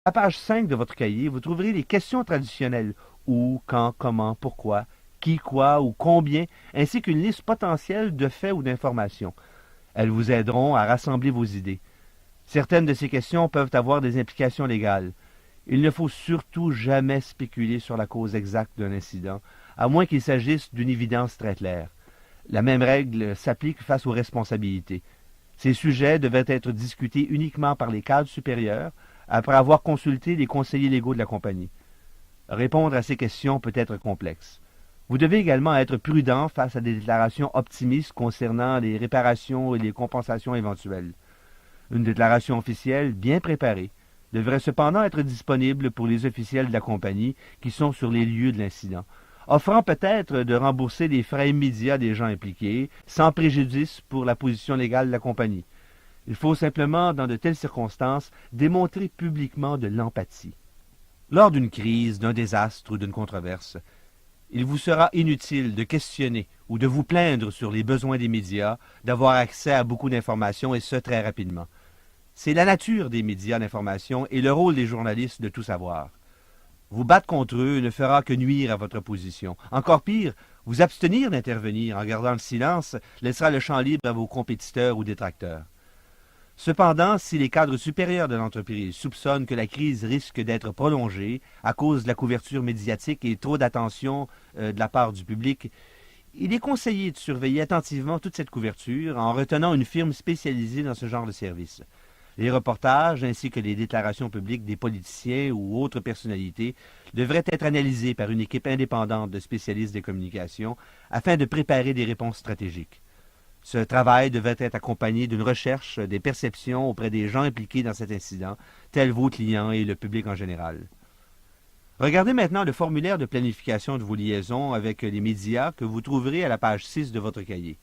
À page 5 de votre cahier, vous trouverez les questions traditionnelles où, quand, comment, pourquoi, qui, quoi ou combien, ainsi qu'une liste potentielle de faits ou d'informations. Elles vous aideront à rassembler vos idées. Certaines de ces questions peuvent avoir des implications légales. Il ne faut surtout jamais spéculer sur la cause exacte d'un incident, à moins qu'il s'agisse d'une évidence très claire. La même règle s'applique face aux responsabilités. Ces sujets devaient être discutés uniquement par les cadres supérieurs, après avoir consulté les conseillers légaux de la compagnie. Répondre à ces questions peut être complexe. Vous devez également être prudent face à des déclarations optimistes concernant les réparations et les compensations éventuelles. Une déclaration officielle bien préparée devrait cependant être disponible pour les officiels de la compagnie qui sont sur les lieux de l'incident, offrant peut-être de rembourser les frais immédiats des gens impliqués, sans préjudice pour la position légale de la compagnie. Il faut simplement, dans de telles circonstances, démontrer publiquement de l'empathie. Lors d'une crise, d'un désastre ou d'une controverse, il vous sera inutile de questionner ou de vous plaindre sur les besoins des médias, d'avoir accès à beaucoup d'informations et ce très rapidement. C'est la nature des médias d'information et le rôle des journalistes de tout savoir. Vous battre contre eux ne fera que nuire à votre position. Encore pire, vous abstenir d'intervenir en gardant le silence laissera le champ libre à vos compétiteurs ou détracteurs. Cependant, si les cadres supérieurs de l'entreprise soupçonnent que la crise risque d'être prolongée à cause de la couverture médiatique et trop d'attention de la part du public, il est conseillé de surveiller attentivement toute cette couverture en retenant une firme spécialisée dans ce genre de service. Les reportages ainsi que les déclarations publiques des politiciens ou autres personnalités devraient être analysés par une équipe indépendante de spécialistes des communications afin de préparer des réponses stratégiques. Ce travail devait être accompagné d'une recherche des perceptions auprès des gens impliqués dans cet incident, tels vos clients et le public en général. Regardez maintenant le formulaire de planification de vos liaisons avec les médias que vous trouverez à la page 6 de votre cahier.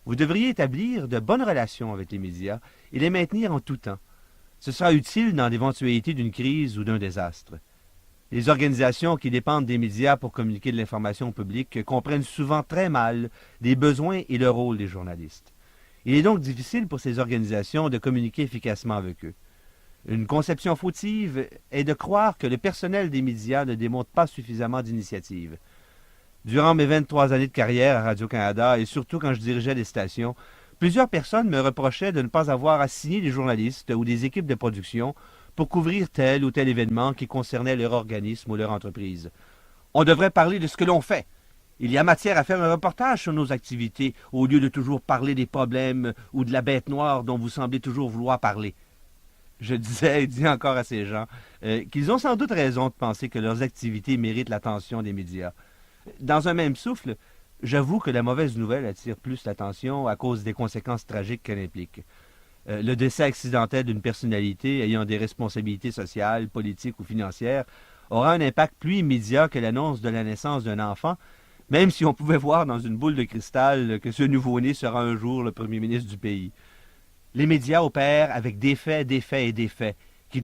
Vous devriez établir de bonnes relations avec les médias et les maintenir en tout temps. Ce sera utile dans l'éventualité d'une crise ou d'un désastre. Les organisations qui dépendent des médias pour communiquer de l'information au public comprennent souvent très mal les besoins et le rôle des journalistes. Il est donc difficile pour ces organisations de communiquer efficacement avec eux. Une conception fautive est de croire que le personnel des médias ne démontre pas suffisamment d'initiative. Durant mes 23 années de carrière à Radio-Canada et surtout quand je dirigeais des stations, plusieurs personnes me reprochaient de ne pas avoir assigné des journalistes ou des équipes de production pour couvrir tel ou tel événement qui concernait leur organisme ou leur entreprise. On devrait parler de ce que l'on fait. Il y a matière à faire un reportage sur nos activités, au lieu de toujours parler des problèmes ou de la bête noire dont vous semblez toujours vouloir parler. Je disais et dis encore à ces gens qu'ils ont sans doute raison de penser que leurs activités méritent l'attention des médias. Dans un même souffle, j'avoue que la mauvaise nouvelle attire plus l'attention à cause des conséquences tragiques qu'elle implique. Le décès accidentel d'une personnalité ayant des responsabilités sociales, politiques ou financières aura un impact plus immédiat que l'annonce de la naissance d'un enfant, même si on pouvait voir dans une boule de cristal que ce nouveau-né sera un jour le premier ministre du pays. Les médias opèrent avec des faits et des faits et des faits,